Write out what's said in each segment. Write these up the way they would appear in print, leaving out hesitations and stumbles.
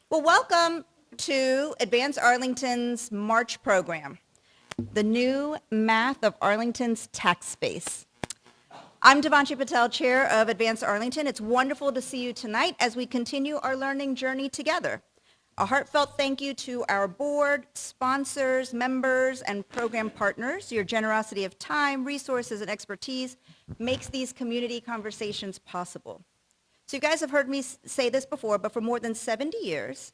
Well, welcome to Advance Arlington's March program, the new math of Arlington's tax base. I'm Devanshi Patel, Chair of Advance Arlington. It's wonderful to see you tonight as we continue our learning journey together. A heartfelt thank you to our board, sponsors, members, and program partners. Your generosity of time, resources, and expertise makes these community conversations possible. So you guys have heard me say this before, but for more than 70 years,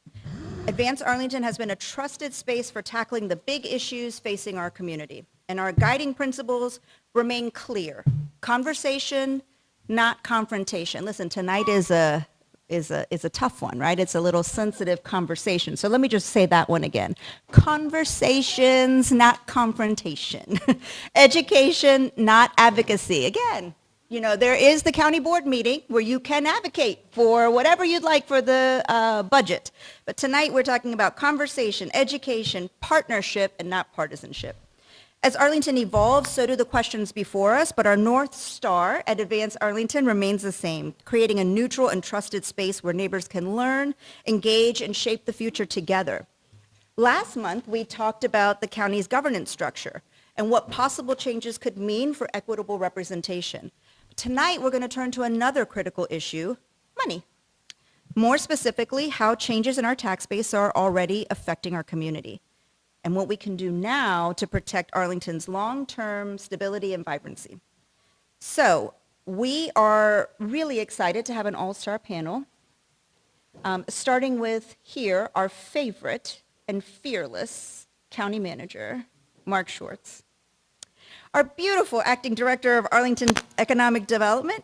Advance Arlington has been a trusted space for tackling the big issues facing our community. And our guiding principles remain clear. Conversation, not confrontation. Listen, tonight is a tough one, right? It's a little sensitive conversation. So let me just say that one again. Conversations, not confrontation. Education, not advocacy. Again, you know, there is the county board meeting where you can advocate for whatever you'd like for the budget. But tonight we're talking about conversation, education, partnership, and not partisanship. As Arlington evolves, so do the questions before us, but our North Star at Advance Arlington remains the same, creating a neutral and trusted space where neighbors can learn, engage, and shape the future together. Last month, we talked about the county's governance structure and what possible changes could mean for equitable representation. Tonight, we're going to turn to another critical issue, money. More specifically, how changes in our tax base are already affecting our community, and what we can do now to protect Arlington's long-term stability and vibrancy. So we are really excited to have an all-star panel, starting with here, our favorite and fearless county manager, Mark Schwartz. Our beautiful acting director of Arlington Economic Development,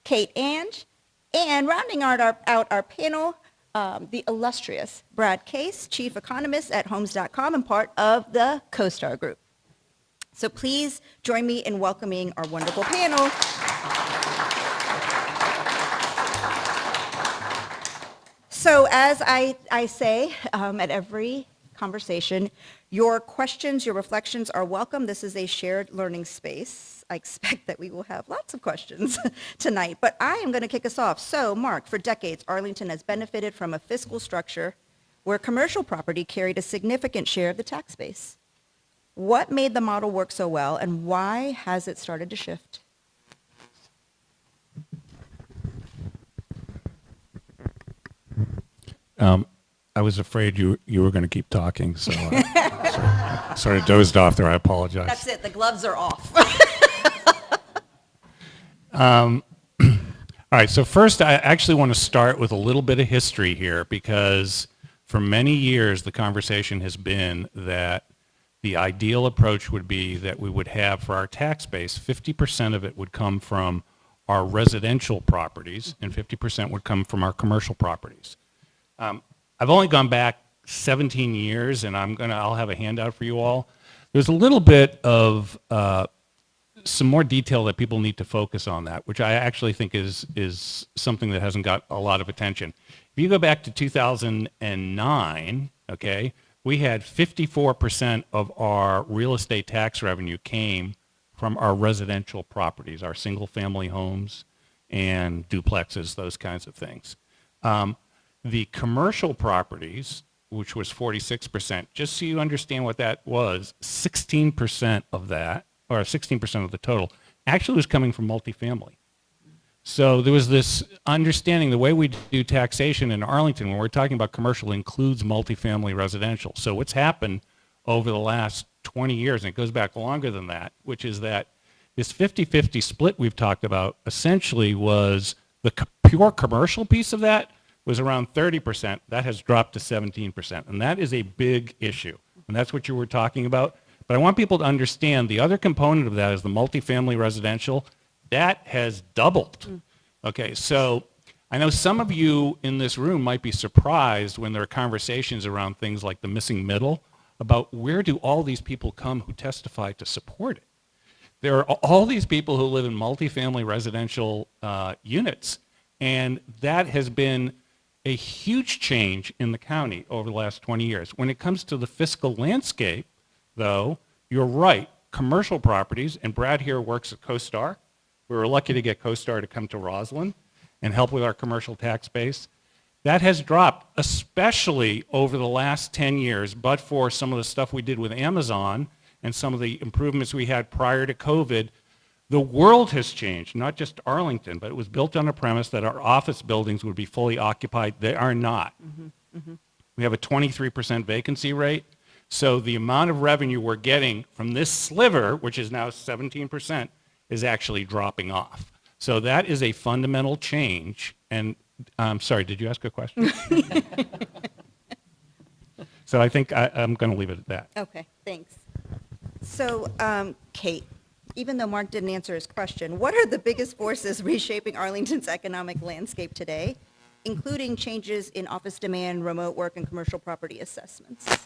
Kate Ange, and rounding out our panel, the illustrious Brad Case, Chief Economist at Homes.com and part of the CoStar Group. So please join me in welcoming our wonderful panel. So as I say at every conversation, your questions, your reflections are welcome. This is a shared learning space. I expect that we will have lots of questions tonight, but I am going to kick us off. So, Mark, for decades, Arlington has benefited from a fiscal structure where commercial property carried a significant share of the tax base. What made the model work so well, and why has it started to shift? I was afraid you were going to keep talking, so I sort of dozed off there. I apologize. That's it. The gloves are off. All right, so first I actually want to start with a little bit of history here, because for many years the conversation has been that the ideal approach would be that we would have for our tax base, 50% of it would come from our residential properties and 50% would come from our commercial properties. I've only gone back 17 years, and I'll have a handout for you all. There's a little bit of some more detail that people need to focus on that, which I actually think is something that hasn't got a lot of attention. If you go back to 2009, okay, we had 54% of our real estate tax revenue came from our residential properties, our single-family homes and duplexes, those kinds of things. The commercial properties, which was 46%, just so you understand what that was, 16% of that, or 16% of the total, actually was coming from multifamily. So there was this understanding, the way we do taxation in Arlington, when we're talking about commercial, includes multifamily residential. So what's happened over the last 20 years, and it goes back longer than that, which is that this 50-50 split we've talked about essentially was the pure commercial piece of that was around 30%. That has dropped to 17%. And that is a big issue. And that's what you were talking about. But I want people to understand the other component of that is the multifamily residential. That has doubled. Okay, so I know some of you in this room might be surprised when there are conversations around things like the missing middle about where do all these people come who testify to support it. There are all these people who live in multifamily residential units, and that has been a huge change in the county over the last 20 years. When it comes to the fiscal landscape, though, you're right. Commercial properties, and Brad here works at CoStar. We were lucky to get CoStar to come to Roslyn and help with our commercial tax base. That has dropped, especially over the last 10 years, but for some of the stuff we did with Amazon and some of the improvements we had prior to COVID. The world has changed, not just Arlington, but it was built on a premise that our office buildings would be fully occupied. They are not. We have a 23% vacancy rate. So the amount of revenue we're getting from this sliver, which is now 17%, is actually dropping off. So that is a fundamental change. And I'm sorry, did you ask a question? So I think I'm going to leave it at that. Okay, thanks. So, Kate, even though Mark didn't answer his question, what are the biggest forces reshaping Arlington's economic landscape today, including changes in office demand, remote work, and commercial property assessments?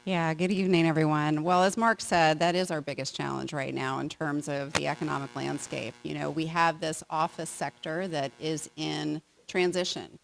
Yeah, good evening, everyone. Well, as Mark said, that is our biggest challenge right now in terms of the economic landscape. You know, we have this office sector that is in transition.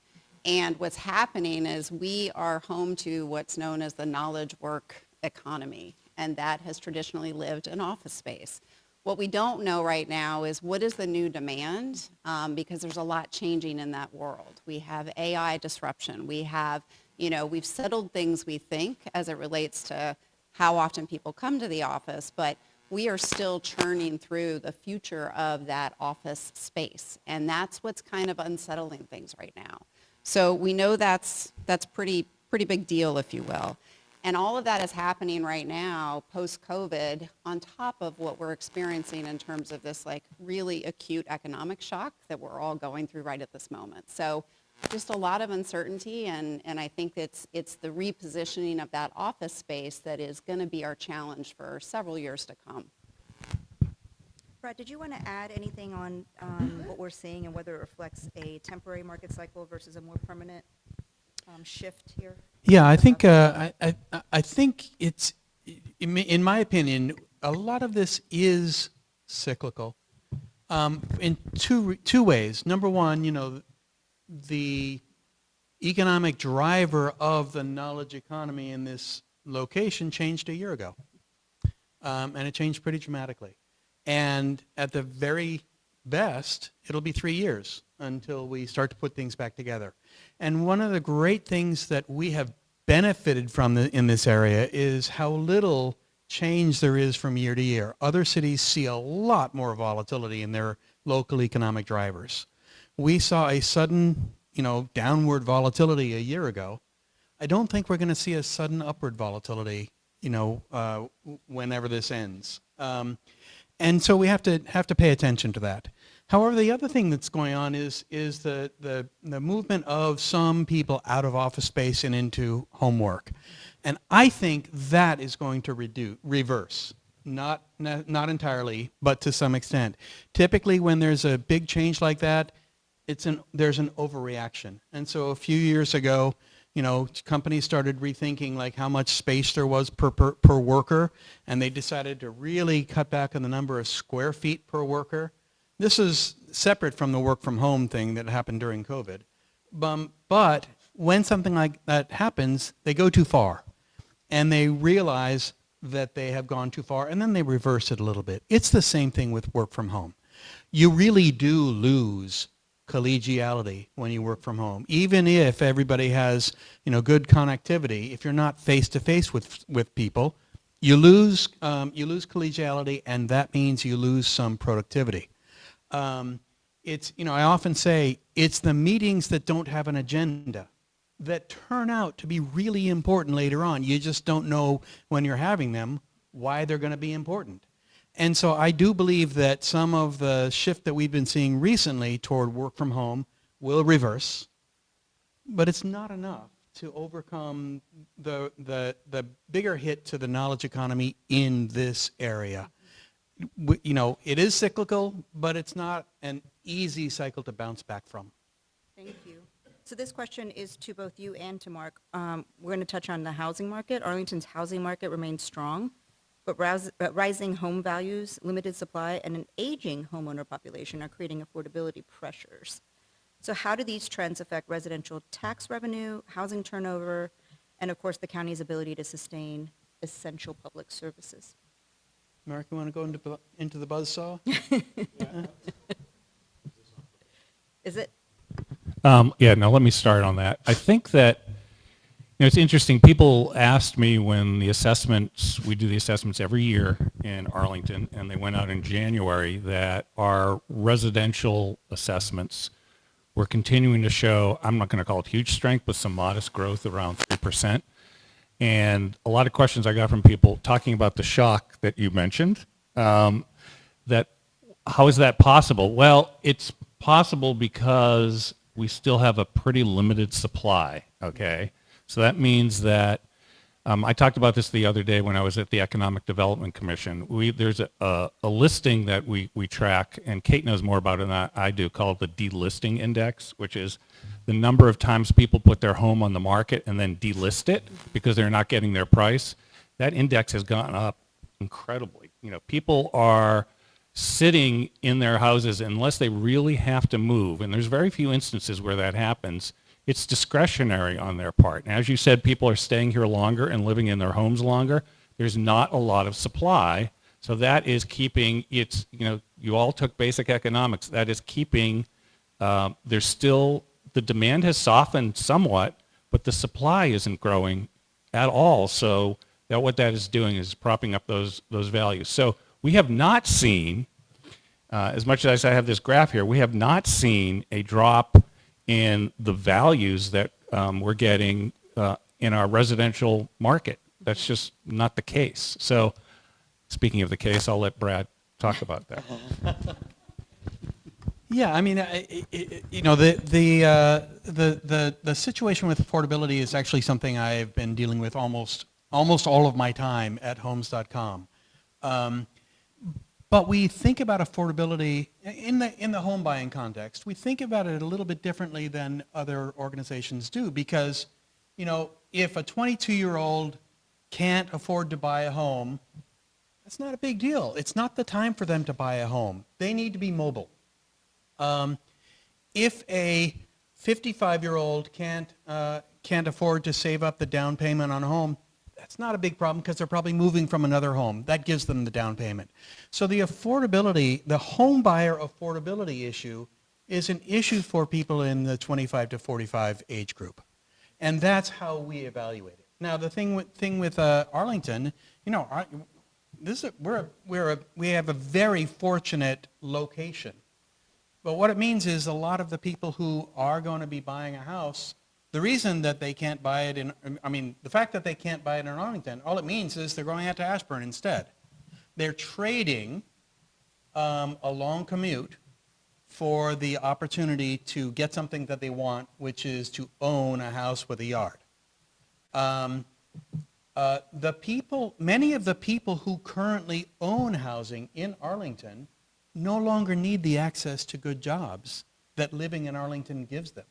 And what's happening is we are home to what's known as the knowledge work economy, and that has traditionally lived in office space. What we don't know right now is what is the new demand, because there's a lot changing in that world. We have AI disruption. We have, we've settled things, we think, as it relates to how often people come to the office, but we are still churning through the future of that office space. And that's what's kind of unsettling things right now. So we know that's pretty big deal, if you will. And all of that is happening right now, post-COVID, on top of what we're experiencing in terms of this like really acute economic shock that we're all going through right at this moment. So just a lot of uncertainty, and I think it's the repositioning of that office space that is going to be our challenge for several years to come. Brad, did you want to add anything on what we're seeing and whether it reflects a temporary market cycle versus a more permanent shift here? Yeah, I think I think it's, in my opinion, a lot of this is cyclical in two ways. Number one, the economic driver of the knowledge economy in this location changed a year ago, and it changed pretty dramatically. And at the very best, it'll be 3 years until we start to put things back together. And one of the great things that we have benefited from in this area is how little change there is from year to year. Other cities see a lot more volatility in their local economic drivers. We saw a sudden, downward volatility a year ago. I don't think we're going to see a sudden upward volatility, whenever this ends. And so we have to pay attention to that. However, the other thing that's going on is the movement of some people out of office space and into home work. And I think that is going to reverse. Not entirely, but to some extent. Typically, when there's a big change like that, there's an overreaction. And so a few years ago, companies started rethinking like how much space there was per worker, and they decided to really cut back on the number of square feet per worker. This is separate from the work from home thing that happened during COVID. But when something like that happens, they go too far, and they realize that they have gone too far, and then they reverse it a little bit. It's the same thing with work from home. You really do lose collegiality when you work from home. Even if everybody has, good connectivity, if you're not face-to-face with people, you lose collegiality, and that means you lose some productivity. I often say it's the meetings that don't have an agenda that turn out to be really important later on. You just don't know when you're having them why they're going to be important. And so I do believe that some of the shift that we've been seeing recently toward work from home will reverse, but it's not enough to overcome the bigger hit to the knowledge economy in this area. It is cyclical, but it's not an easy cycle to bounce back from. Thank you. So this question is to both you and to Mark. We're going to touch on the housing market. Arlington's housing market remains strong, but rising home values, limited supply, and an aging homeowner population are creating affordability pressures. So how do these trends affect residential tax revenue, housing turnover, and of course the county's ability to sustain essential public services? Mark, you want to go into the buzzsaw? Is it? Yeah, now let me start on that. I think that, it's interesting. People asked me when the assessments, we do the assessments every year in Arlington, and they went out in January, that our residential assessments were continuing to show, I'm not going to call it huge strength, but some modest growth around 3%. And a lot of questions I got from people talking about the shock that you mentioned, that how is that possible? Well, it's possible because we still have a pretty limited supply, okay? So that means that, I talked about this the other day when I was at the Economic Development Commission. There's a listing that we track, and Kate knows more about it than I do, called the delisting index, which is the number of times people put their home on the market and then delist it because they're not getting their price. That index has gone up incredibly. People are sitting in their houses unless they really have to move, and there's very few instances where that happens. It's discretionary on their part. And as you said, people are staying here longer and living in their homes longer. There's not a lot of supply. So that is keeping, you all took basic economics. That is keeping, there's still, the demand has softened somewhat, but the supply isn't growing at all. So what that is doing is propping up those values. So we have not seen, as much as I have this graph here, we have not seen a drop in the values that we're getting in our residential market. That's just not the case. So speaking of the case, I'll let Brad talk about that. Yeah, I mean, the situation with affordability is actually something I've been dealing with almost all of my time at homes.com. But we think about affordability in the home buying context. We think about it a little bit differently than other organizations do, because, if a 22-year-old can't afford to buy a home, that's not a big deal. It's not the time for them to buy a home. They need to be mobile. If a 55-year-old can't afford to save up the down payment on a home, that's not a big problem because they're probably moving from another home. That gives them the down payment. So the affordability, the home buyer affordability issue is an issue for people in the 25 to 45 age group. And that's how we evaluate it. Now, the thing with Arlington, we have a very fortunate location. But what it means is a lot of the people who are going to be buying a house, the reason that they can't buy it the fact that they can't buy it in Arlington, all it means is they're going out to Ashburn instead. They're trading a long commute for the opportunity to get something that they want, which is to own a house with a yard. Many of the people who currently own housing in Arlington no longer need the access to good jobs that living in Arlington gives them.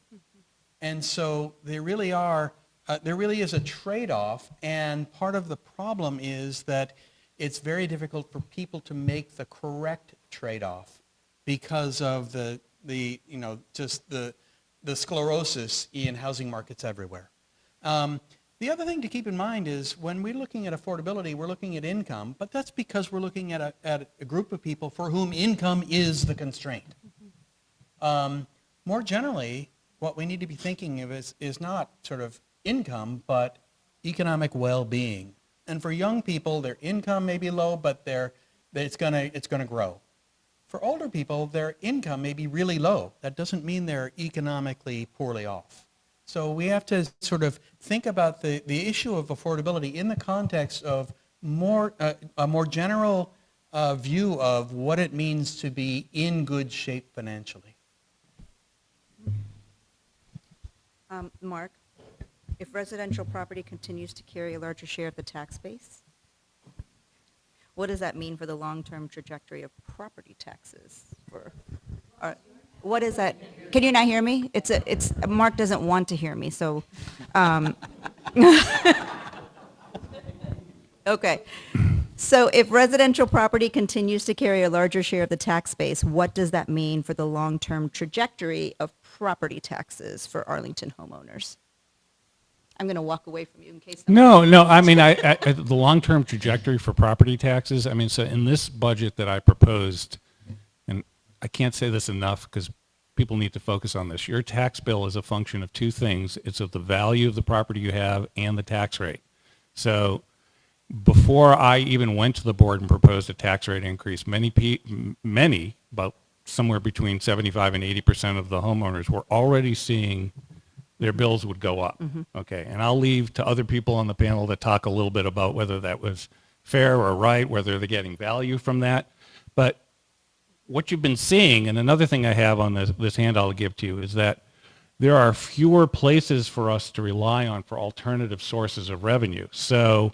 And so there really is a trade-off, and part of the problem is that it's very difficult for people to make the correct trade-off because of the sclerosis in housing markets everywhere. The other thing to keep in mind is when we're looking at affordability, we're looking at income, but that's because we're looking at a group of people for whom income is the constraint. More generally, what we need to be thinking of is not sort of income, but economic well-being. And for young people, their income may be low, but it's going to grow. For older people, their income may be really low. That doesn't mean they're economically poorly off. So we have to sort of think about the issue of affordability in the context of a more general view of what it means to be in good shape financially. Mark, if residential property continues to carry a larger share of the tax base, what does that mean for the long-term trajectory of property taxes? What is that? Can you not hear me? Mark doesn't want to hear me, so. Okay. So if residential property continues to carry a larger share of the tax base, what does that mean for the long-term trajectory of property taxes for Arlington homeowners? I'm going to walk away from you in case. No. I mean, the long-term trajectory for property taxes. So in this budget that I proposed, and I can't say this enough because people need to focus on this. Your tax bill is a function of two things. It's of the value of the property you have and the tax rate. So before I even went to the board and proposed a tax rate increase, many, about somewhere between 75 and 80% of the homeowners were already seeing their bills would go up. Okay, and I'll leave to other people on the panel to talk a little bit about whether that was fair or right, whether they're getting value from that. But what you've been seeing, and another thing I have on this handout I'll give to you, is that there are fewer places for us to rely on for alternative sources of revenue. So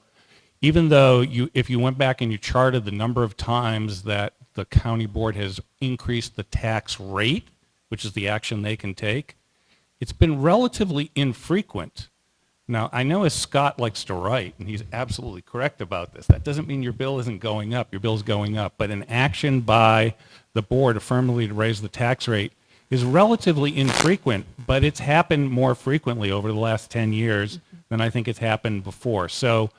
even though if you went back and you charted the number of times that the county board has increased the tax rate, which is the action they can take, it's been relatively infrequent. Now, I know as Scott likes to write, and he's absolutely correct about this, that doesn't mean your bill isn't going up. Your bill's going up. But an action by the board affirmatively to raise the tax rate is relatively infrequent, but it's happened more frequently over the last 10 years than I think it's happened before. So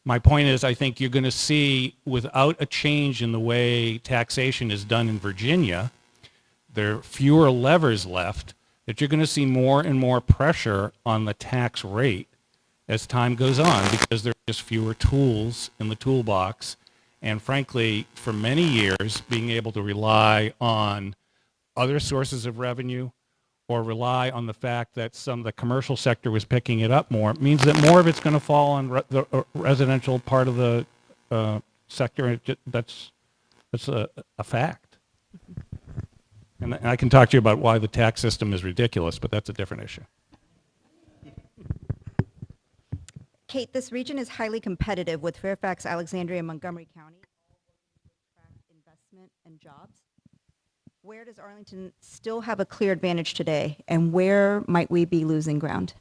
my point is, I think you're going to see, without a change in the way taxation is done in Virginia, there are fewer levers left, that you're going to see more and more pressure on the tax rate as time goes on, because there are just fewer tools in the toolbox. And frankly, for many years, being able to rely on other sources of revenue or rely on the fact that some of the commercial sector was picking it up more means that more of it's going to fall on the residential part of the sector. That's a fact. And I can talk to you about why the tax system is ridiculous, but that's a different issue. Kate, this region is highly competitive with Fairfax, Alexandria, and Montgomery County, all working to attract investment and jobs. Where does Arlington still have a clear advantage today, and where might we be losing ground?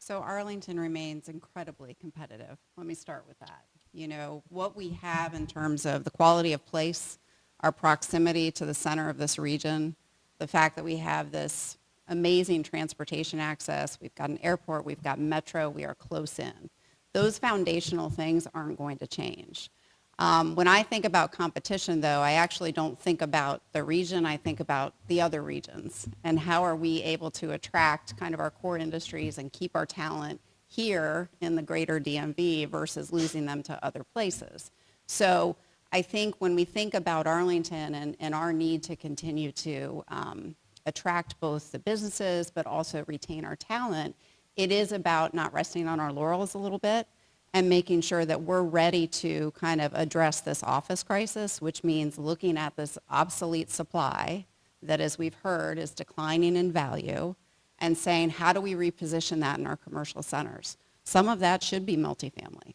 So Arlington remains incredibly competitive. Let me start with that. You know, what we have in terms of the quality of place, our proximity to the center of this region, the fact that we have this amazing transportation access, we've got an airport, we've got metro, we are close in. Those foundational things aren't going to change. When I think about competition, though, I actually don't think about the region, I think about the other regions, and how are we able to attract kind of our core industries and keep our talent here in the greater DMV versus losing them to other places. So I think when we think about Arlington and our need to continue to attract both the businesses but also retain our talent, it is about not resting on our laurels a little bit and making sure that we're ready to kind of address this office crisis, which means looking at this obsolete supply that, as we've heard, is declining in value, and saying, how do we reposition that in our commercial centers? Some of that should be multifamily.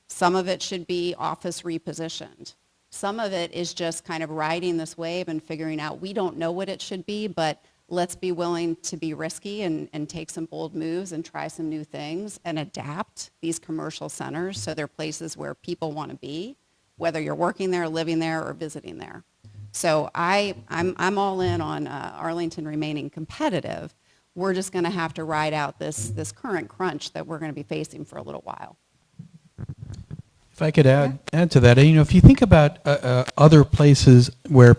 Some of it should be office repositioned. Some of it is just kind of riding this wave and figuring out, we don't know what it should be, but let's be willing to be risky and take some bold moves and try some new things and adapt these commercial centers so they're places where people want to be, whether you're working there, living there, or visiting there. So I'm all in on Arlington remaining competitive. We're just going to have to ride out this current crunch that we're going to be facing for a little while. If I could add to that, you know, if you think about other places where,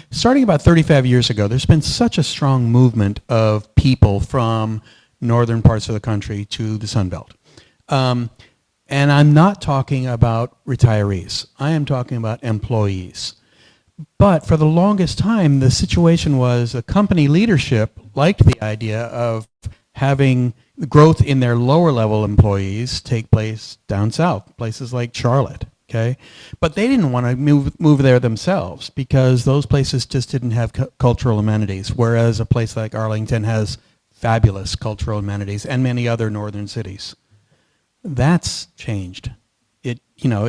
starting about 35 years ago, there's been such a strong movement of people from northern parts of the country to the Sun Belt. And I'm not talking about retirees. I am talking about employees. But for the longest time, the situation was the company leadership liked the idea of having growth in their lower level employees take place down south, places like Charlotte, okay? But they didn't want to move there themselves because those places just didn't have cultural amenities, whereas a place like Arlington has fabulous cultural amenities and many other northern cities. That's changed. It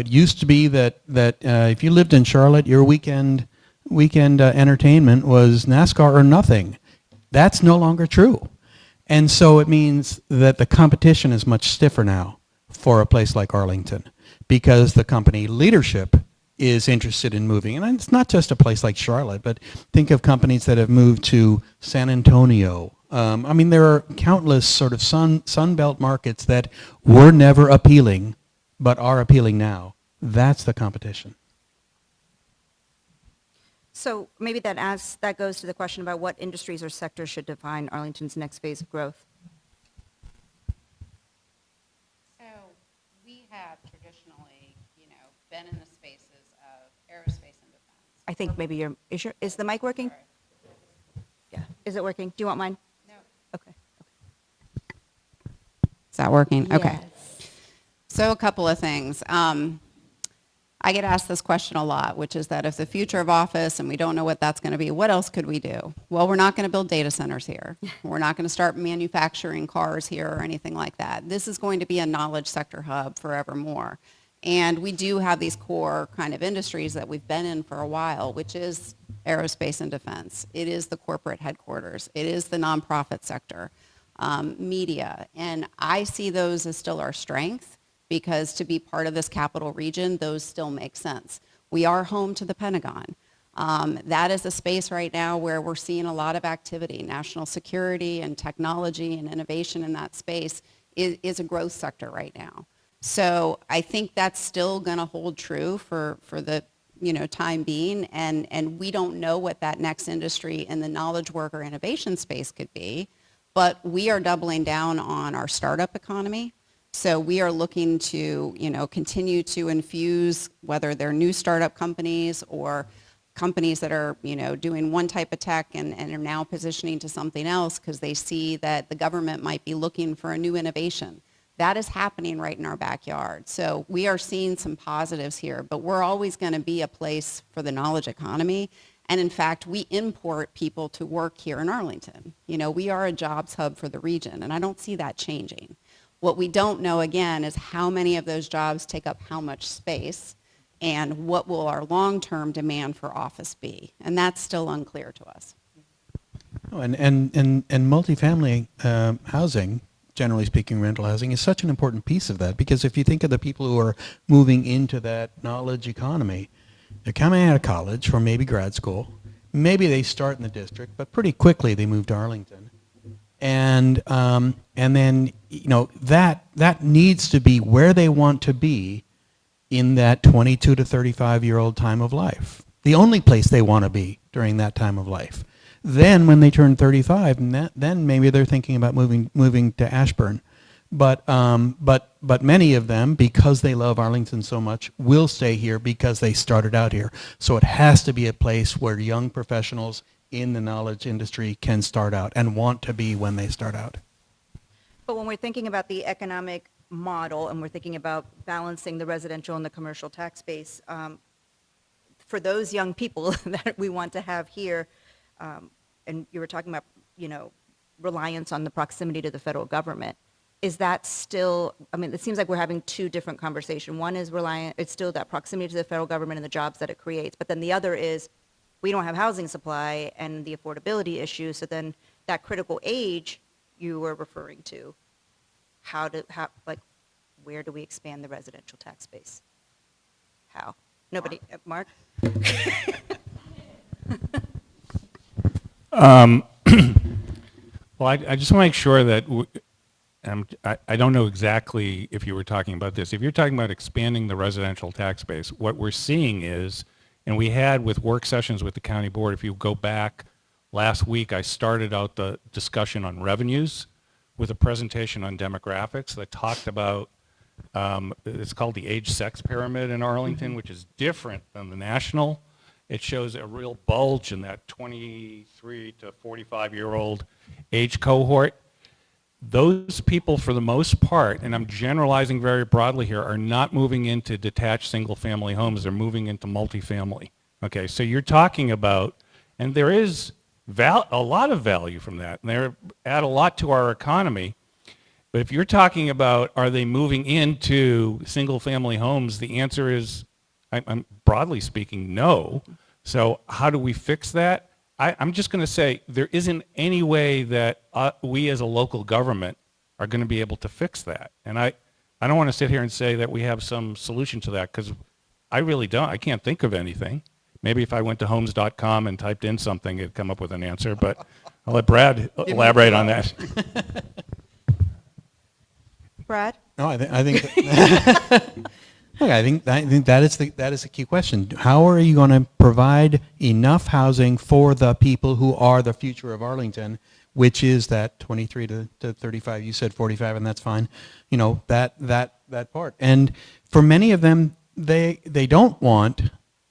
used to be that if you lived in Charlotte, your weekend entertainment was NASCAR or nothing. That's no longer true. And so it means that the competition is much stiffer now for a place like Arlington because the company leadership is interested in moving. And it's not just a place like Charlotte, but think of companies that have moved to San Antonio. There are countless sort of Sun Belt markets that were never appealing, but are appealing now. That's the competition. So maybe that goes to the question about what industries or sectors should define Arlington's next phase of growth. So we have traditionally, been in the spaces of aerospace and defense. I think maybe is the mic working? Yeah. Is it working? Do you want mine? No. Okay. Is that working? Okay. Yes. So a couple of things. I get asked this question a lot, which is that if the future of office and we don't know what that's going to be, what else could we do? Well, we're not going to build data centers here. We're not going to start manufacturing cars here or anything like that. This is going to be a knowledge sector hub forevermore. And we do have these core kind of industries that we've been in for a while, which is aerospace and defense. It is the corporate headquarters. It is the nonprofit sector, media. And I see those as still our strength, because to be part of this capital region, those still make sense. We are home to the Pentagon. That is a space right now where we're seeing a lot of activity. National security and technology and innovation in that space is a growth sector right now. So I think that's still going to hold true for the time being, and we don't know what that next industry in the knowledge work or innovation space could be, but we are doubling down on our startup economy. So we are looking to, continue to infuse, whether they're new startup companies or companies that are, doing one type of tech and are now positioning to something else because they see that the government might be looking for a new innovation. That is happening right in our backyard. So we are seeing some positives here, but we're always going to be a place for the knowledge economy. And in fact, we import people to work here in Arlington. We are a jobs hub for the region, and I don't see that changing. What we don't know, again, is how many of those jobs take up how much space and what will our long-term demand for office be. And that's still unclear to us. Oh, and multifamily housing, generally speaking, rental housing, is such an important piece of that, because if you think of the people who are moving into that knowledge economy, they're coming out of college or maybe grad school. Maybe they start in the district, but pretty quickly they move to Arlington. And then, that needs to be where they want to be in that 22 to 35-year-old time of life. The only place they want to be during that time of life. Then when they turn 35, then maybe they're thinking about moving to Ashburn. But many of them, because they love Arlington so much, will stay here because they started out here. So it has to be a place where young professionals in the knowledge industry can start out and want to be when they start out. But when we're thinking about the economic model and we're thinking about balancing the residential and the commercial tax base, for those young people that we want to have here, and you were talking about, reliance on the proximity to the federal government, is that still, it seems like we're having two different conversations. One is it's still that proximity to the federal government and the jobs that it creates, but then the other is we don't have housing supply and the affordability issue, so then that critical age you were referring to, where do we expand the residential tax base? How? Nobody, Mark? Well, I just want to make sure that I don't know exactly if you were talking about this. If you're talking about expanding the residential tax base, what we're seeing is, and we had with work sessions with the county board, if you go back last week, I started out the discussion on revenues with a presentation on demographics that talked about, it's called the age-sex pyramid in Arlington, which is different than the national. It shows a real bulge in that 23 to 45-year-old age cohort. Those people, for the most part, and I'm generalizing very broadly here, are not moving into detached single-family homes. They're moving into multifamily. Okay, so you're talking about, and there is a lot of value from that, and they add a lot to our economy. But if you're talking about, are they moving into single-family homes, the answer is, I'm broadly speaking, no. So how do we fix that? I'm just going to say there isn't any way that we as a local government are going to be able to fix that. And I don't want to sit here and say that we have some solution to that, because I really don't. I can't think of anything. Maybe if I went to homes.com and typed in something, it'd come up with an answer, but I'll let Brad elaborate on that. Brad? No, I think Okay, I think that is the key question. How are you going to provide enough housing for the people who are the future of Arlington, which is that 23 to 35? You said 45, and that's fine. You know, that part. And for many of them, they don't want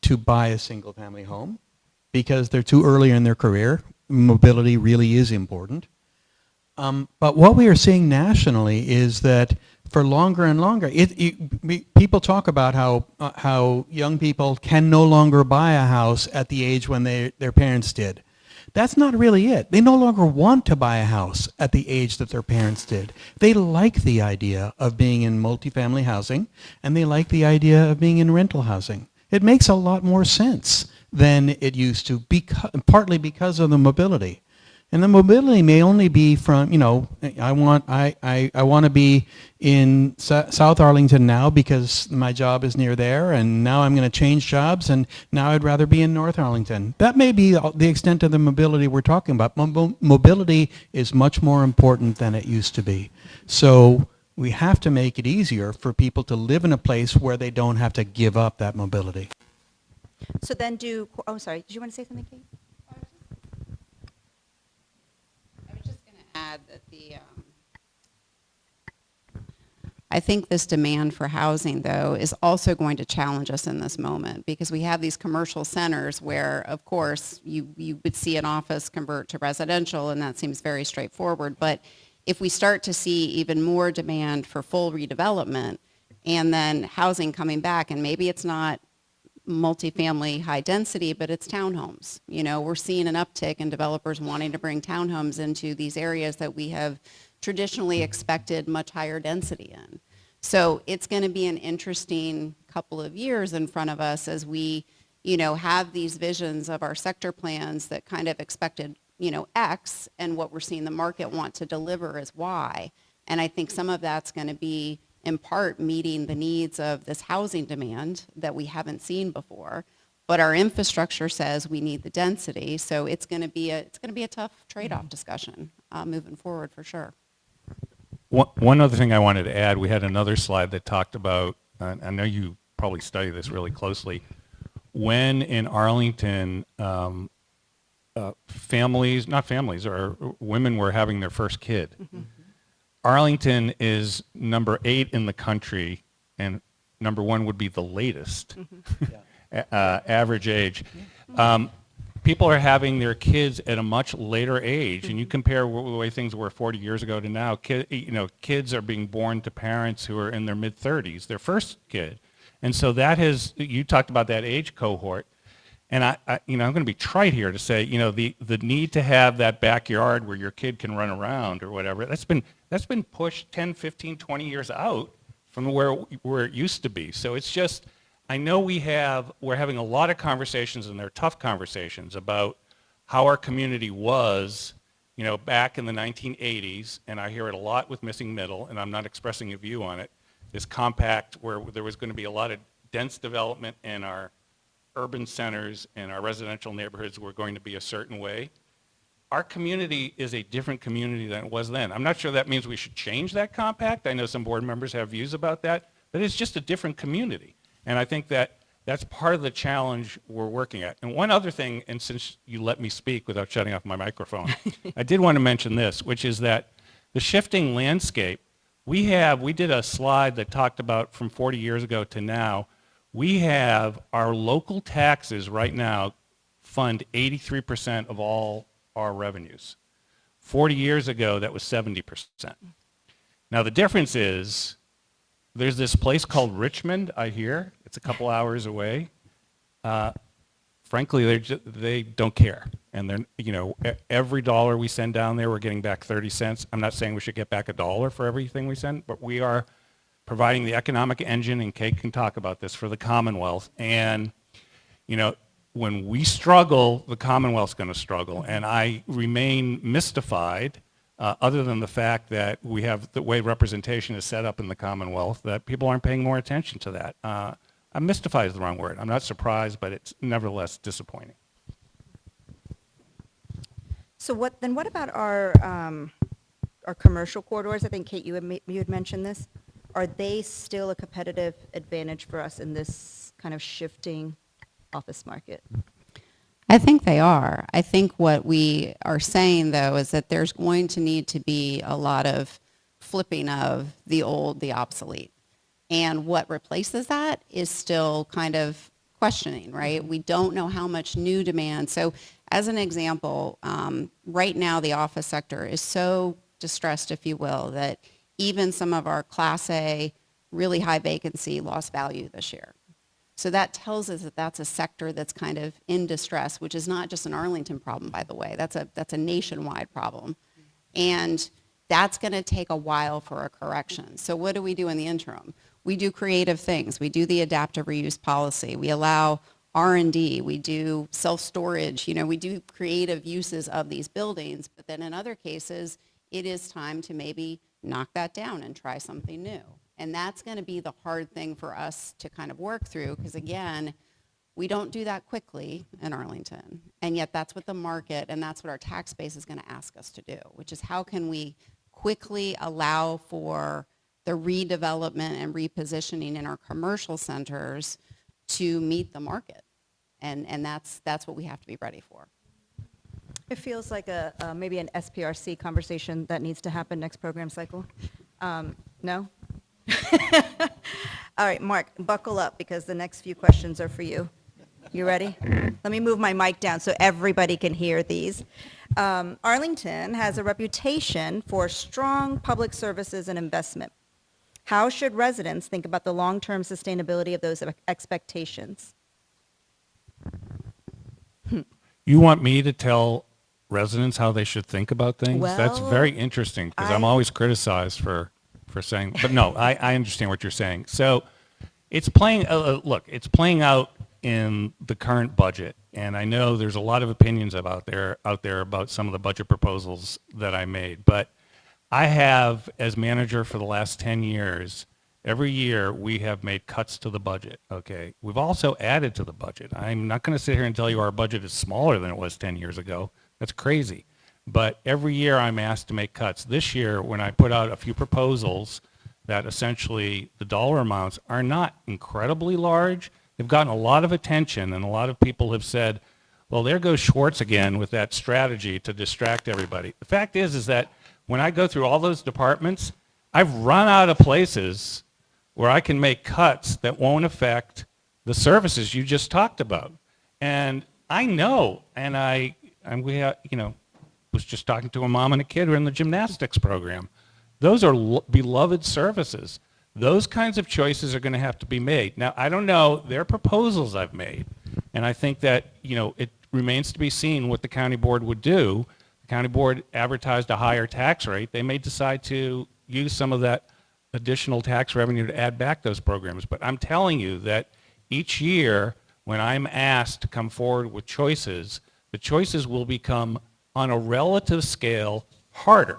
to buy a single family home because they're too early in their career. Mobility really is important. But what we are seeing nationally is that for longer and longer, people talk about how young people can no longer buy a house at the age when their parents did. That's not really it. They no longer want to buy a house at the age that their parents did. They like the idea of being in multifamily housing, and they like the idea of being in rental housing. It makes a lot more sense than it used to, partly because of the mobility. And the mobility may only be from, you know, I want to be in South Arlington now because my job is near there, and now I'm going to change jobs, and now I'd rather be in North Arlington. That may be the extent of the mobility we're talking about. Mobility is much more important than it used to be. So we have to make it easier for people to live in a place where they don't have to give up that mobility. So then oh, sorry, did you want to say something, Kate? I was just going to add that I think this demand for housing, though, is also going to challenge us in this moment because we have these commercial centers where, of course, you would see an office convert to residential, and that seems very straightforward. But if we start to see even more demand for full redevelopment and then housing coming back, and maybe it's not multifamily high density, but it's townhomes. You know, we're seeing an uptick in developers wanting to bring townhomes into these areas that we have traditionally expected much higher density in. So it's going to be an interesting couple of years in front of us as we, you know, have these visions of our sector plans that kind of expected, you know, X, and what we're seeing the market want to deliver is Y. And I think some of that's going to be in part meeting the needs of this housing demand that we haven't seen before, but our infrastructure says we need the density, so it's going to be a tough trade-off discussion moving forward for sure. One other thing I wanted to add, we had another slide that talked about, I know you probably study this really closely, when in Arlington women were having their first kid. Mm-hmm. Arlington is number 8 in the country, and number 1 would be the latest average age. People are having their kids at a much later age, and you compare the way things were 40 years ago to now. Kids are being born to parents who are in their mid-30s, their first kid, and so you talked about that age cohort. And I'm going to be trite here to say, the need to have that backyard where your kid can run around or whatever, that's been pushed 10, 15, 20 years out from where it used to be. So it's just, I know we're having a lot of conversations, and they're tough conversations about how our community was, back in the 1980s, and I hear it a lot with Missing Middle, and I'm not expressing a view on it, this compact where there was going to be a lot of dense development in our urban centers and our residential neighborhoods were going to be a certain way. Our community is a different community than it was then. I'm not sure that means we should change that compact. I know some board members have views about that, but it's just a different community. And I think that's part of the challenge we're working at. And one other thing, and since you let me speak without shutting off my microphone, I did want to mention this, which is that the shifting landscape, we did a slide that talked about from 40 years ago to now. We have our local taxes right now fund 83% of all our revenues. 40 years ago, that was 70%. Now, the difference is there's this place called Richmond, I hear. It's a couple hours away. Frankly, they don't care. And every dollar we send down there, we're getting back 30 cents. I'm not saying we should get back $1 for everything we send, but we are providing the economic engine, and Kate can talk about this, for the Commonwealth. And, when we struggle, the Commonwealth's going to struggle. And I remain mystified, other than the fact that we have the way representation is set up in the Commonwealth, that people aren't paying more attention to that. I'm mystified is the wrong word. I'm not surprised, but it's nevertheless disappointing. So what about our commercial corridors? I think, Kate, you had mentioned this. are they still a competitive advantage for us in this kind of shifting office market? I think they are. I think what we are saying, though, is that there's going to need to be a lot of flipping of the old, the obsolete. And what replaces that is still kind of questioning, right? We don't know how much new demand. So as an example, right now the office sector is so distressed, if you will, that even some of our Class A, really high vacancy lost value this year. So that tells us that that's a sector that's kind of in distress, which is not just an Arlington problem, by the way. That's a nationwide problem. And that's going to take a while for a correction. So what do we do in the interim? We do creative things. We do the adaptive reuse policy. We allow R&D. We do self-storage. We do creative uses of these buildings. But then in other cases, it is time to maybe knock that down and try something new. And that's going to be the hard thing for us to kind of work through because, again, we don't do that quickly in Arlington. And yet that's what the market and that's what our tax base is going to ask us to do, which is how can we quickly allow for the redevelopment and repositioning in our commercial centers to meet the market. And that's what we have to be ready for. It feels like maybe an SPRC conversation that needs to happen next program cycle. No? All right, Mark, buckle up because the next few questions are for you. You ready? Let me move my mic down so everybody can hear these. Arlington has a reputation for strong public services and investment. How should residents think about the long-term sustainability of those expectations? You want me to tell residents how they should think about things? That's Well, very interesting because I'm always criticized for saying, but no, I understand what you're saying. So it's playing, it's playing out in the current budget. And I know there's a lot of opinions out there about some of the budget proposals that I made. But I have, as manager for the last 10 years, every year we have made cuts to the budget, okay? We've also added to the budget. I'm not going to sit here and tell you our budget is smaller than it was 10 years ago. That's crazy. But every year I'm asked to make cuts. This year, when I put out a few proposals that essentially the dollar amounts are not incredibly large, they've gotten a lot of attention, and a lot of people have said, well, there goes Schwartz again with that strategy to distract everybody. The fact is that when I go through all those departments, I've run out of places where I can make cuts that won't affect the services you just talked about. And I know, and was just talking to a mom and a kid who are in the gymnastics program. Those are beloved services. Those kinds of choices are going to have to be made. Now, I don't know. They're proposals I've made. And I think that, it remains to be seen what the county board would do. The county board advertised a higher tax rate. They may decide to use some of that additional tax revenue to add back those programs. But I'm telling you that each year when I'm asked to come forward with choices, the choices will become on a relative scale harder.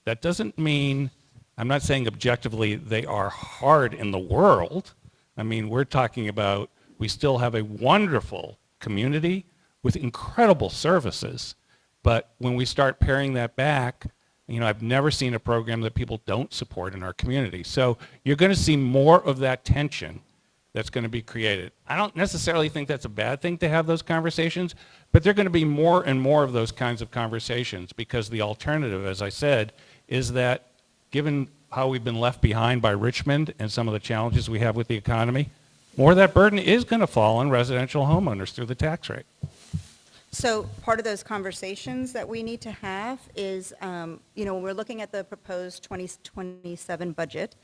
That doesn't mean, I'm not saying objectively they are hard in the world. I mean, we're talking about we still have a wonderful community with incredible services. But when we start paring that back, I've never seen a program that people don't support in our community. So you're going to see more of that tension that's going to be created. I don't necessarily think that's a bad thing to have those conversations, but there are going to be more and more of those kinds of conversations because the alternative, as I said, is that given how we've been left behind by Richmond and some of the challenges we have with the economy, more of that burden is going to fall on residential homeowners through the tax rate. So part of those conversations that we need to have is, when we're looking at the proposed 2027 budget,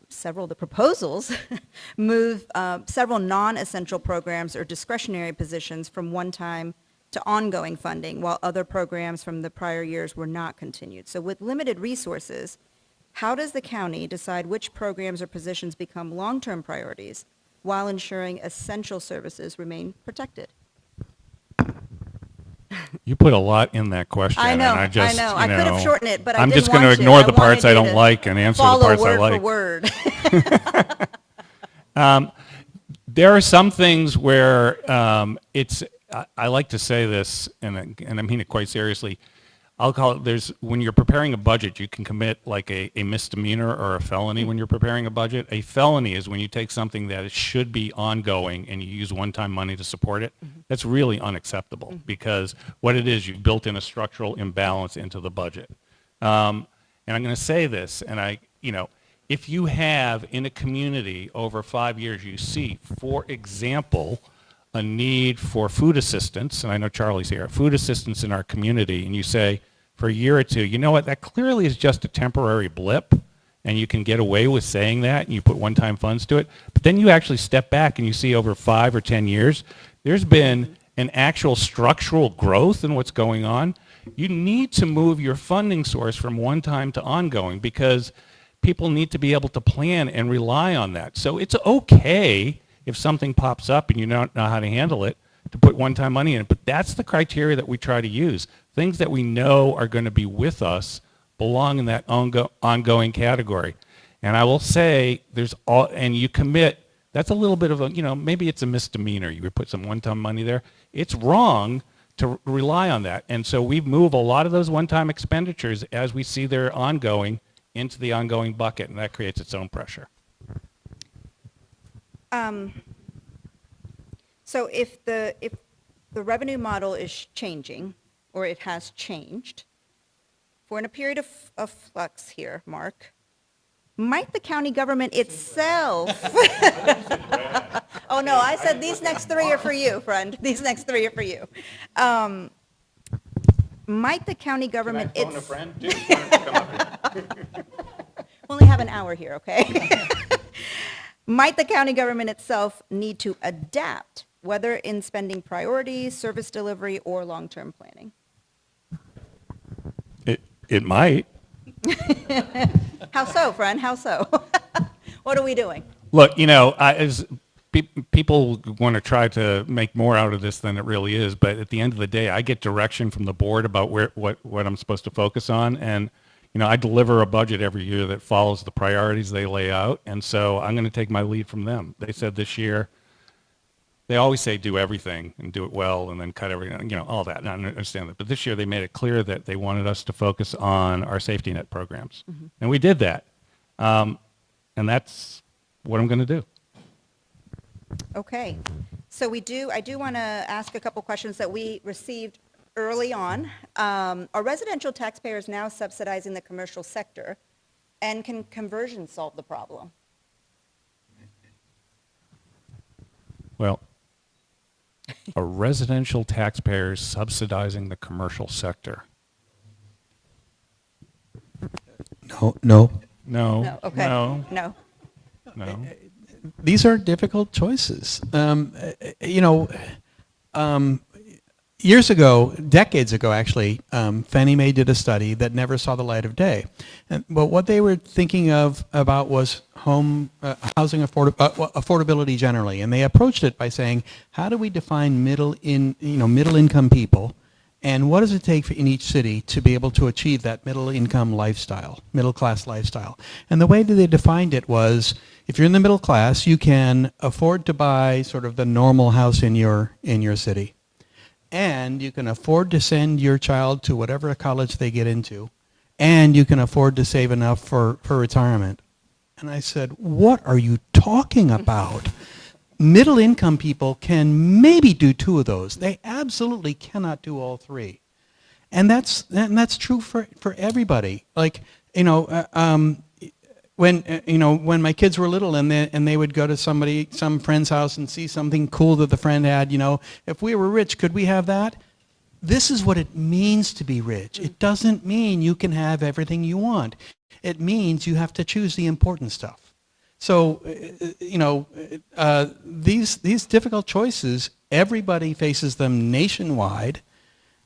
several of the proposals move several non-essential programs or discretionary positions from one-time to ongoing funding, while other programs from the prior years were not continued. So with limited resources, how does the county decide which programs or positions become long-term priorities while ensuring essential services remain protected? You put a lot in that question. I know, and I just, I know. I could have shortened it, but I I'm didn't just going to want to. ignore I the parts I wanted you don't to like and answer the parts I like. Follow word for word. There are some things where I like to say this, and I mean it quite seriously. I'll call it, when you're preparing a budget, you can commit like a misdemeanor or a felony when you're preparing a budget. A felony is when you take something that should be ongoing and you use one-time money to support it. That's really unacceptable because what it is, you've built in a structural imbalance into the budget. And I'm going to say this, and if you have in a community over 5 years, you see, for example, a need for food assistance, and I know Charlie's here, food assistance in our community, and you say for a year or two, you know what, that clearly is just a temporary blip, and you can get away with saying that, and you put one-time funds to it, but then you actually step back and you see over 5 or 10 years, there's been an actual structural growth in what's going on. You need to move your funding source from one-time to ongoing because people need to be able to plan and rely on that. So it's okay if something pops up and you don't know how to handle it, to put one-time money in it. But that's the criteria that we try to use. Things that we know are going to be with us belong in that ongoing category. And I will say, and you commit, that's a little bit of a, maybe it's a misdemeanor. You would put some one-time money there. It's wrong to rely on that. And so we move a lot of those one-time expenditures as we see they're ongoing into the ongoing bucket, and that creates its own pressure. So if the revenue model is changing, or it has changed, we're in a period of flux here, Mark, might the county government itself... Oh, no, I said these next three are for you, friend. These next three are for you. Might the county government... Can I phone a friend, too? Come up here. We only have an hour here, okay? Might the county government itself need to adapt, whether in spending priorities, service delivery, or long-term planning? It might. How so, friend? How so? What are we doing? Look, people want to try to make more out of this than it really is, but at the end of the day, I get direction from the board about what I'm supposed to focus on, and I deliver a budget every year that follows the priorities they lay out, and so I'm going to take my lead from them. They said this year, they always say do everything and do it well and then cut everything, all that, and I understand that. But this year they made it clear that they wanted us to focus on our safety net programs, and we did that, and that's what I'm going to do. Okay. So I do want to ask a couple questions that we received early on. Are residential taxpayers now subsidizing the commercial sector, and can conversion solve the problem? Well, are residential taxpayers subsidizing the commercial sector? No. No. No. Okay. No. These are difficult choices. Years ago, decades ago actually, Fannie Mae did a study that never saw the light of day. But what they were thinking about was housing affordability generally, and they approached it by saying, how do we define middle income people, and what does it take in each city to be able to achieve that middle class lifestyle? And the way that they defined it was, if you're in the middle class, you can afford to buy sort of the normal house in your city. And you can afford to send your child to whatever college they get into. And you can afford to save enough for retirement. And I said, what are you talking about? Middle income people can maybe do two of those. They absolutely cannot do all three. And that's true for everybody. Like, when my kids were little and they would go to some friend's house and see something cool that the friend had, if we were rich, could we have that? This is what it means to be rich. It doesn't mean you can have everything you want. It means you have to choose the important stuff. So, these difficult choices, everybody faces them nationwide,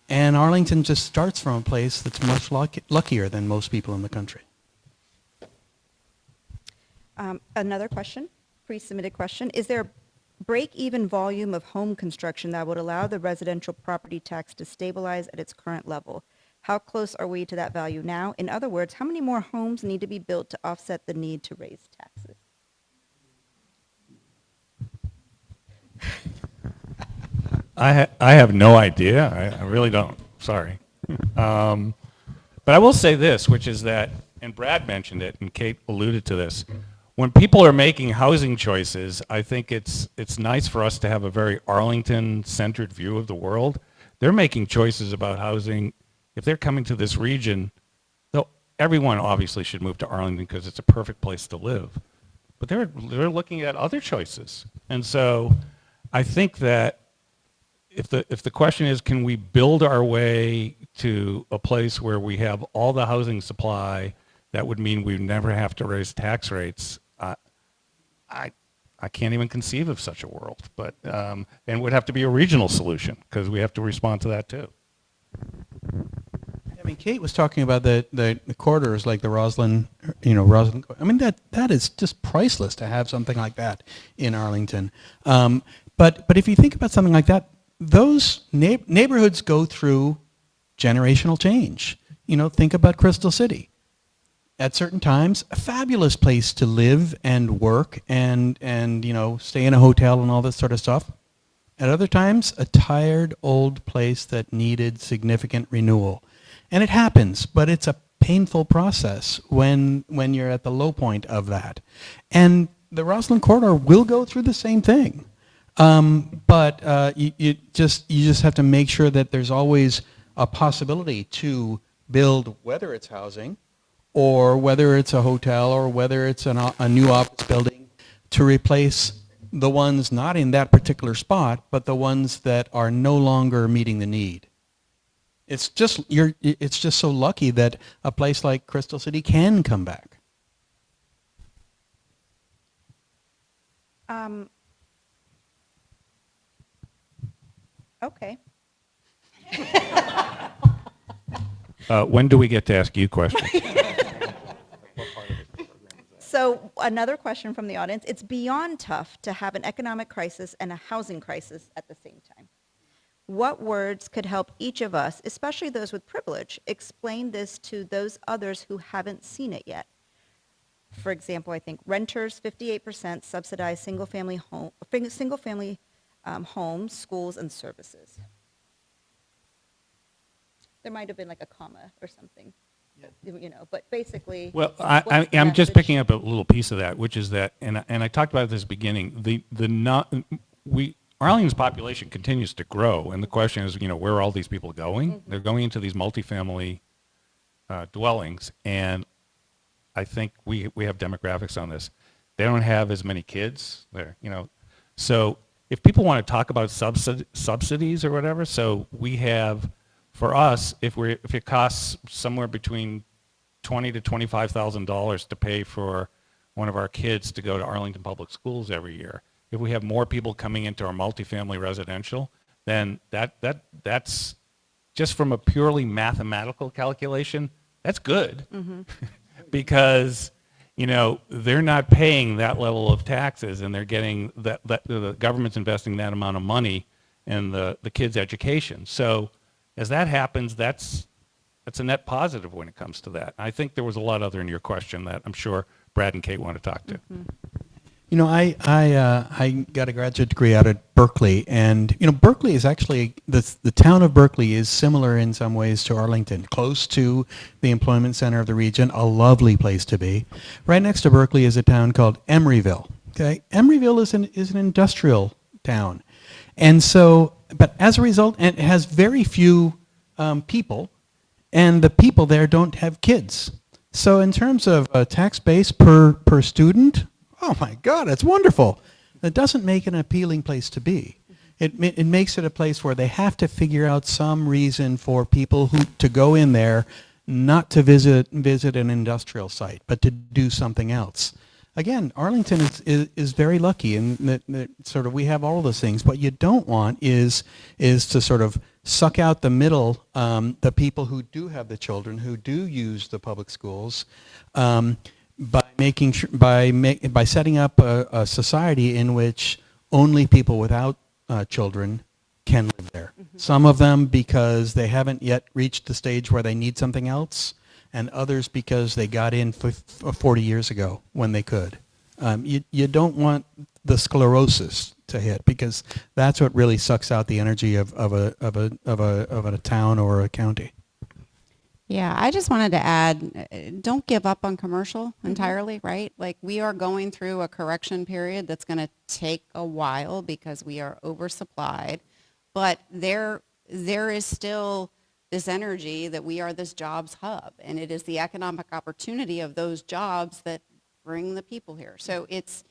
and Arlington just starts from a place that's much luckier than most people in the country. Another question, pre-submitted question. Is there a break-even volume of home construction that would allow the residential property tax to stabilize at its current level? How close are we to that value now? In other words, how many more homes need to be built to offset the need to raise taxes? I have no idea. I really don't. Sorry. But I will say this, which is that, and Brad mentioned it, and Kate alluded to this, when people are making housing choices, I think it's nice for us to have a very Arlington-centered view of the world. They're making choices about housing. If they're coming to this region, everyone obviously should move to Arlington because it's a perfect place to live. But they're looking at other choices. And so I think that if the question is, can we build our way to a place where we have all the housing supply, that would mean we never have to raise tax rates. I can't even conceive of such a world, but and it would have to be a regional solution because we have to respond to that too. I mean, Kate was talking about the corridors like the Roslyn. I mean, that is just priceless to have something like that in Arlington. But if you think about something like that, those neighborhoods go through generational change. Think about Crystal City. At certain times, a fabulous place to live and work and stay in a hotel and all this sort of stuff. At other times, a tired old place that needed significant renewal. And it happens, but it's a painful process when you're at the low point of that. And the Roslyn Corridor will go through the same thing. But you just have to make sure that there's always a possibility to build, whether it's housing, or whether it's a hotel, or whether it's a new office building, to replace the ones not in that particular spot, but the ones that are no longer meeting the need. It's just so lucky that a place like Crystal City can come back. Okay. When do we get to ask you questions? So another question from the audience. It's beyond tough to have an economic crisis and a housing crisis at the same time. What words could help each of us, especially those with privilege, explain this to those others who haven't seen it yet? For example, I think renters, 58% subsidize single-family homes, schools, and services. There might have been like a comma or something, but basically. Well, what's the I'm just message? picking up a little piece of that, which is that, and I talked about it at this beginning. Arlington's population continues to grow, and the question is, where are all these people going? Mm-hmm. They're going into these multifamily dwellings, and I think we have demographics on this. They don't have as many kids there, So if people want to talk about subsidies or whatever, so we have. For us, if it costs somewhere between $20,000 to $25,000 to pay for one of our kids to go to Arlington Public Schools every year, if we have more people coming into our multifamily residential, then that's just from a purely mathematical calculation, that's good. Mm-hmm. Because they're not paying that level of taxes, and they're getting that the government's investing that amount of money in the kids' education. So as that happens, that's a net positive when it comes to that. I think there was a lot other in your question that I'm sure Brad and Kate want to talk to. Mm-hmm. I got a graduate degree out at Berkeley, and Berkeley is actually the town of Berkeley is similar in some ways to Arlington, close to the employment center of the region, a lovely place to be. Right next to Berkeley is a town called Emeryville. Okay, Emeryville is an industrial town, and so. But as a result, and it has very few people, and the people there don't have kids. So in terms of tax base per student, oh my God, it's wonderful. That doesn't make it an appealing place to be. It makes it a place where they have to figure out some reason for people to go in there, not to visit an industrial site, but to do something else. Again, Arlington is very lucky in that sort of we have all those things. What you don't want is to sort of suck out the middle, the people who do have the children, who do use the public schools, by setting up a society in which only people without children can live there. Mm-hmm. Some of them because they haven't yet reached the stage where they need something else, and others because they got in 40 years ago when they could. You don't want the sclerosis to hit, because that's what really sucks out the energy of a town or a county. Yeah, I just wanted to add, don't give up on commercial entirely, right? Like we are going through a correction period that's going to take a while because we are oversupplied, but there is still this energy that we are this jobs hub, and it is the economic opportunity of those jobs that bring the people here. So it's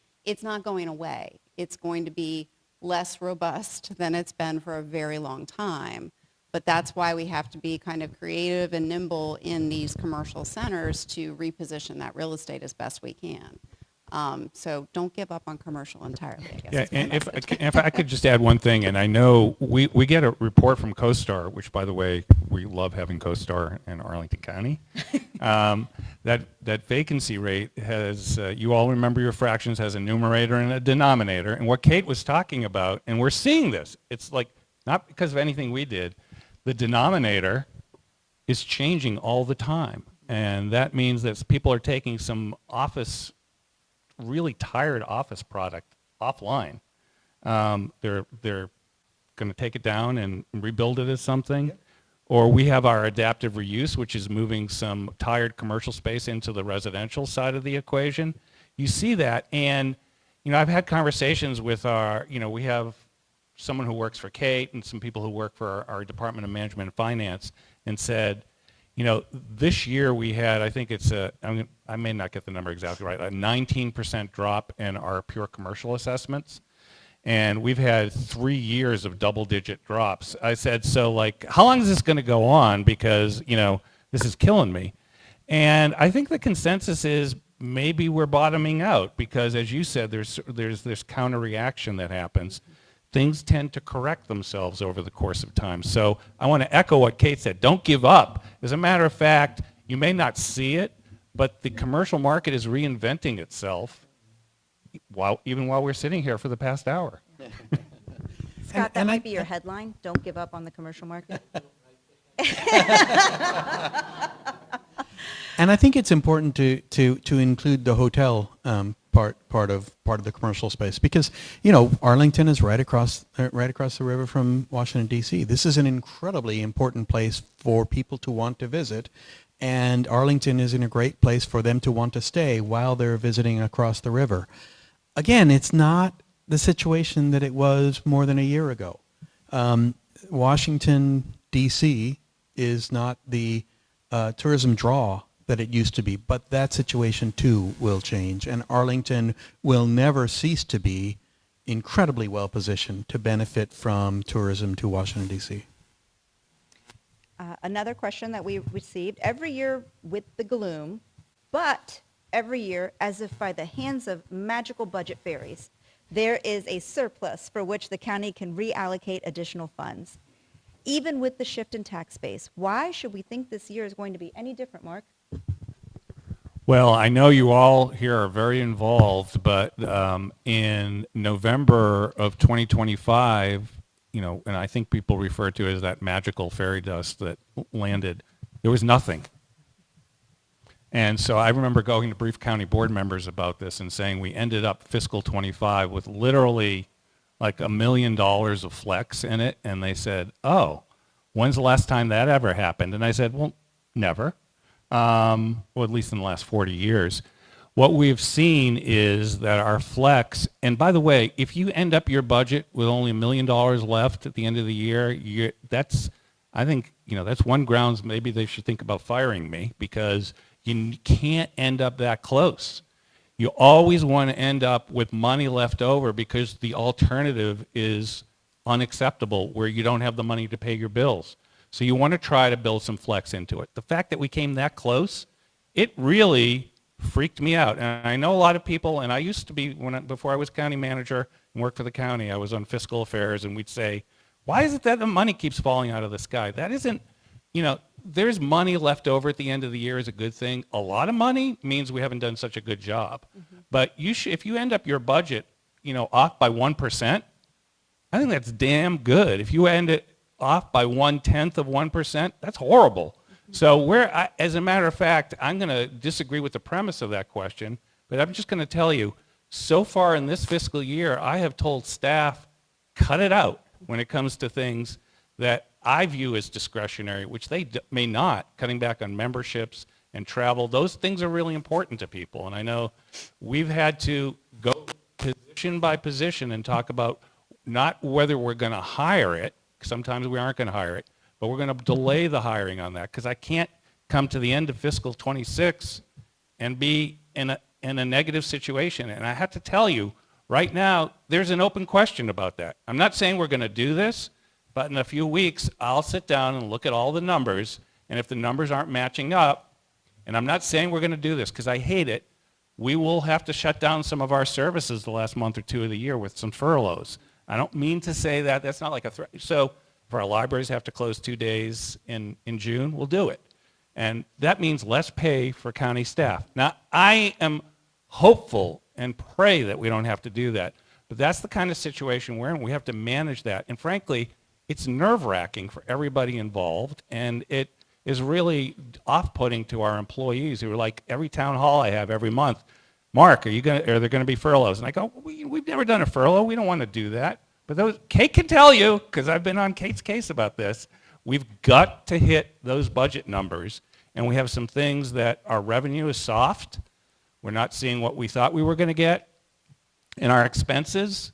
not going away. It's going to be less robust than it's been for a very long time. But that's why we have to be kind of creative and nimble in these commercial centers to reposition that real estate as best we can. So don't give up on commercial entirely, I guess. Yeah, is my and message. if I could just add one thing, and I know we get a report from CoStar, which, by the way, we love having CoStar in Arlington County. That vacancy rate has, you all remember your fractions, has a numerator and a denominator. And what Kate was talking about, and we're seeing this, it's like not because of anything we did, the denominator is changing all the time. And that means that people are taking some really tired office product offline. They're going to take it down and rebuild it as something. Yep. Or we have our adaptive reuse, which is moving some tired commercial space into the residential side of the equation. You see that, and I've had conversations with we have someone who works for Kate and some people who work for our Department of Management and Finance, and said, this year we had, I think it's I may not get the number exactly right, a 19% drop in our pure commercial assessments. And we've had 3 years of double-digit drops. I said, so how long is this going to go on? Because, this is killing me. And I think the consensus is maybe we're bottoming out because, as you said, there's this counter-reaction that happens. Things tend to correct themselves over the course of time. So I want to echo what Kate said. Don't give up. As a matter of fact, you may not see it, but the commercial market is reinventing itself even while we're sitting here for the past hour. Scott, that might be your headline. Don't give up on the commercial market. And I think it's important to include the hotel part of the commercial space because Arlington is right across the river from Washington D.C. This is an incredibly important place for people to want to visit, and Arlington is in a great place for them to want to stay while they're visiting across the river. Again, it's not the situation that it was more than a year ago. Washington D.C. is not the tourism draw that it used to be, but that situation too will change, and Arlington will never cease to be incredibly well positioned to benefit from tourism to Washington, D.C. Another question that we received every year with the gloom, but every year, as if by the hands of magical budget fairies, there is a surplus for which the county can reallocate additional funds. Even with the shift in tax base, why should we think this year is going to be any different, Mark? Well, I know you all here are very involved, but in November of 2025, and I think people refer to it as that magical fairy dust that landed, there was nothing. And so I remember going to brief county board members about this and saying we ended up fiscal 25 with literally like $1 million of flex in it. And they said, oh, when's the last time that ever happened? And I said, well, never. Well, at least in the last 40 years. What we've seen is that our flex, and by the way, if you end up your budget with only $1 million left at the end of the year, I think, that's one grounds maybe they should think about firing me because you can't end up that close. You always want to end up with money left over because the alternative is unacceptable where you don't have the money to pay your bills. So you want to try to build some flex into it. The fact that we came that close, it really freaked me out. And I know a lot of people, and I used to be, before I was county manager and worked for the county, I was on fiscal affairs, and we'd say, why is it that the money keeps falling out of the sky? That isn't, there's money left over at the end of the year is a good thing. A lot of money means we haven't done such a good job. Mm-hmm. But if you end up your budget, off by 1%, I think that's damn good. If you end it off by 1/10 of 1%, that's horrible. Mm-hmm. So as a matter of fact, I'm going to disagree with the premise of that question, but I'm just going to tell you, so far in this fiscal year, I have told staff, cut it out when it comes to things that I view as discretionary, which they may not, cutting back on memberships and travel. Those things are really important to people. And I know we've had to go position by position and talk about not whether we're going to hire it, 'cause sometimes we aren't going to hire it, but we're going to delay the hiring on that, because I can't come to the end of fiscal 26 and be in a negative situation. And I have to tell you, right now, there's an open question about that. I'm not saying we're going to do this, but in a few weeks, I'll sit down and look at all the numbers, and if the numbers aren't matching up, and I'm not saying we're going to do this because I hate it, we will have to shut down some of our services the last month or two of the year with some furloughs. I don't mean to say that. That's not like a threat. So if our libraries have to close 2 days in June, we'll do it. And that means less pay for county staff. Now, I am hopeful and pray that we don't have to do that. But that's the kind of situation we're in. We have to manage that. And frankly, it's nerve-wracking for everybody involved. And it is really off-putting to our employees who are like, every town hall I have every month, Mark, are there going to be furloughs? And I go, we've never done a furlough. We don't want to do that. But Kate can tell you, because I've been on Kate's case about this, we've got to hit those budget numbers. And we have some things that our revenue is soft. We're not seeing what we thought we were going to get. And our expenses,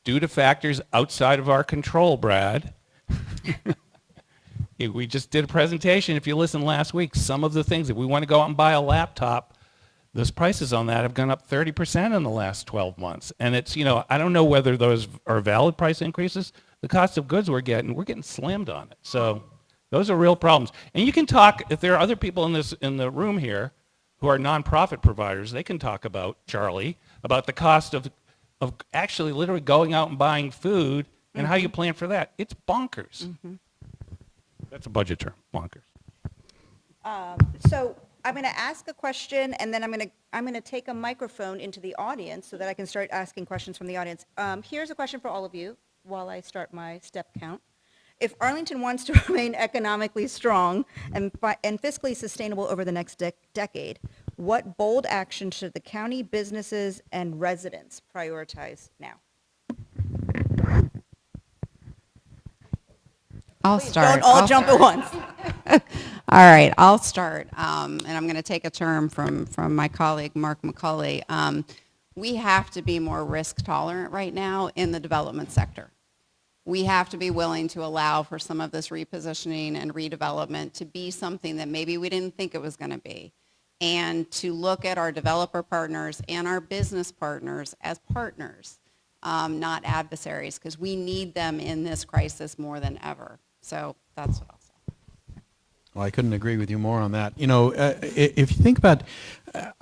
due to factors outside of our control, Brad. We just did a presentation. If you listened last week, some of the things, if we want to go out and buy a laptop, those prices on that have gone up 30% in the last 12 months. And it's, I don't know whether those are valid price increases. The cost of goods we're getting slammed on it. So those are real problems. And you can talk, if there are other people in the room here who are nonprofit providers, they can talk about, Charlie, about the cost of actually literally going out and buying food and how you plan for that. It's bonkers. Mm-hmm. That's a budget term, bonkers. So I'm going to ask a question, and then I'm going to take a microphone into the audience so that I can start asking questions from the audience. Here's a question for all of you while I start my step count. If Arlington wants to remain economically strong and fiscally sustainable over the next decade, what bold action should the county, businesses, and residents prioritize now? I'll Please start. don't all jump at once. All right, I'll start. And I'm going to take a term from my colleague, Mark McCulley. We have to be more risk tolerant right now in the development sector. We have to be willing to allow for some of this repositioning and redevelopment to be something that maybe we didn't think it was going to be, and to look at our developer partners and our business partners as partners, not adversaries, because we need them in this crisis more than ever. So that's what I'll say. Well, I couldn't agree with you more on that. If you think about,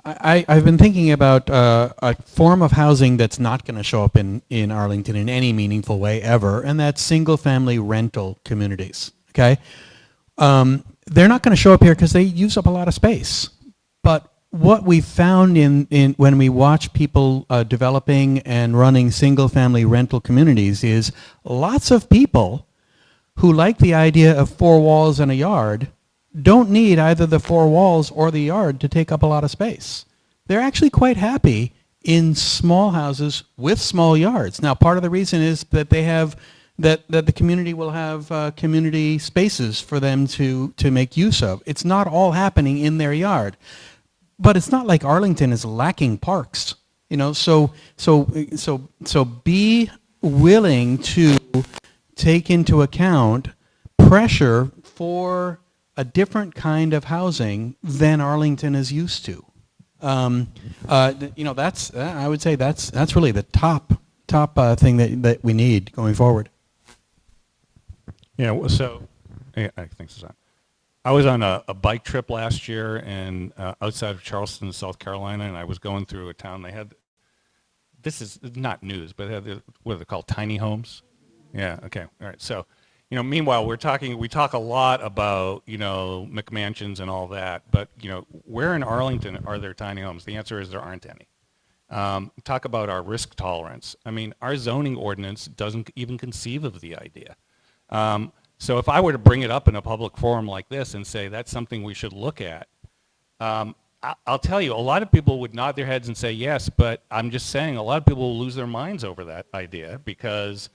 I've been thinking about a form of housing that's not going to show up in Arlington in any meaningful way ever, and that's single-family rental communities. Okay, they're not going to show up here because they use up a lot of space. But what we found in when we watch people developing and running single-family rental communities is lots of people who like the idea of 4 walls and a yard don't need either the 4 walls or the yard to take up a lot of space. They're actually quite happy in small houses with small yards. Now, part of the reason is that they have that the community will have community spaces for them to make use of. It's not all happening in their yard, but it's not like Arlington is lacking parks. So be willing to take into account pressure for a different kind of housing than Arlington is used to. That's I would say that's really the top thing that we need going forward. Yeah. So, I think so. I was on a bike trip last year and outside of Charleston, South Carolina, and I was going through a town. They had, this is not news, but they had what are they called, tiny homes? Yeah. Okay. All right. So, meanwhile, we talk a lot about, McMansions and all that, but, where in Arlington are there tiny homes? The answer is there aren't any. Talk about our risk tolerance. I mean, our zoning ordinance doesn't even conceive of the idea. So if I were to bring it up in a public forum like this and say that's something we should look at, I'll tell you, a lot of people would nod their heads and say yes, but I'm just saying a lot of people will lose their minds over that idea because,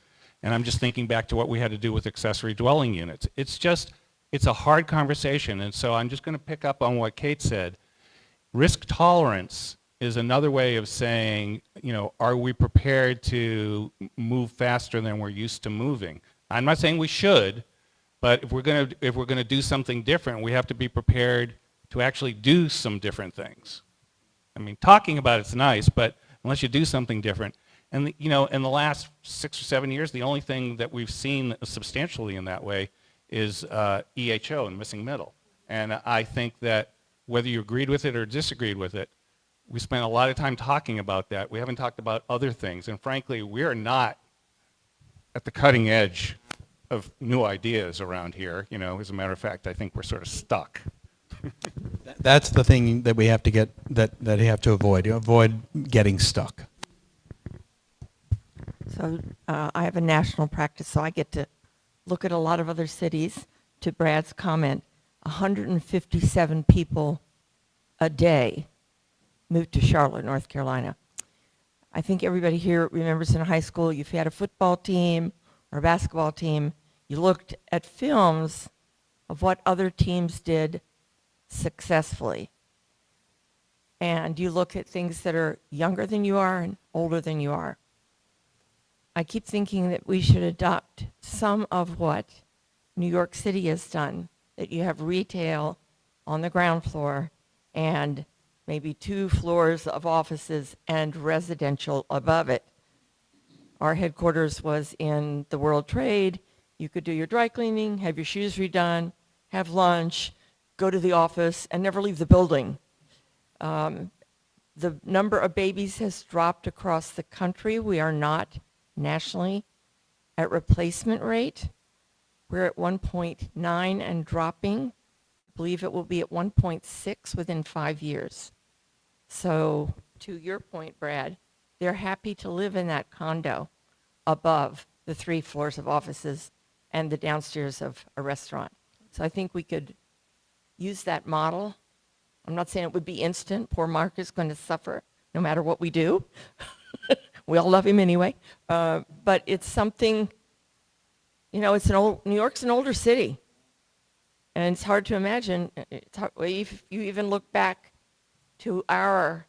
And I'm just thinking back to what we had to do with accessory dwelling units. It's a hard conversation. And so I'm just going to pick up on what Kate said. Risk tolerance is another way of saying, are we prepared to move faster than we're used to moving? I'm not saying we should, but if we're going to do something different, we have to be prepared to actually do some different things. I mean, talking about it's nice, but unless you do something different. And in the last 6 or 7 years, the only thing that we've seen substantially in that way is EHO and missing middle. And I think that whether you agreed with it or disagreed with it, we spent a lot of time talking about that. We haven't talked about other things. And frankly, we are not at the cutting edge of new ideas around here. As a matter of fact, I think we're sort of stuck. That's the thing that we have to get, that you have to avoid. You avoid getting stuck. So I have a national practice, so I get to look at a lot of other cities. To Brad's comment, 157 people a day moved to Charlotte, North Carolina. I think everybody here remembers in high school, if you had a football team or a basketball team, you looked at films of what other teams did successfully. And you look at things that are younger than you are and older than you are. I keep thinking that we should adopt some of what New York City has done, that you have retail on the ground floor and maybe 2 floors of offices and residential above it. Our headquarters was in the World Trade. You could do your dry cleaning, have your shoes redone, have lunch, go to the office, and never leave the building. The number of babies has dropped across the country. We are not nationally at replacement rate. We're at 1.9 and dropping. I believe it will be at 1.6 within 5 years. So to your point, Brad, they're happy to live in that condo above the 3 floors of offices and the downstairs of a restaurant. So I think we could use that model. I'm not saying it would be instant. Poor Mark is going to suffer no matter what we do. We all love him anyway. But it's something, New York's an older city. And it's hard to imagine. If you even look back to our,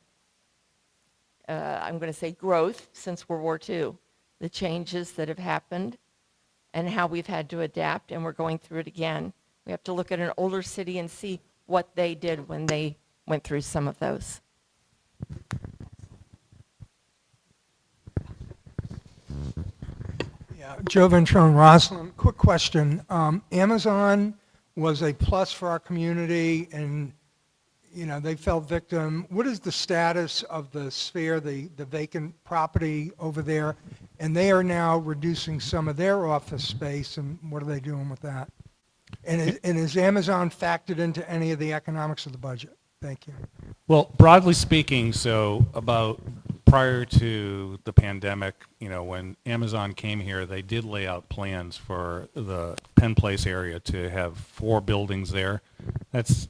I'm going to say growth since World War II, the changes that have happened and how we've had to adapt, and we're going through it again. We have to look at an older city and see what they did when they went through some of those. Yeah, Joe Ventrone, Roslyn. Quick question. Amazon was a plus for our community, and they fell victim. What is the status of the Sphere, the vacant property over there? And they are now reducing some of their office space, and what are they doing with that? And is Amazon factored into any of the economics of the budget? Thank you. Well, broadly speaking, so about prior to the pandemic, when Amazon came here, they did lay out plans for the Penn Place area to have 4 buildings there. That's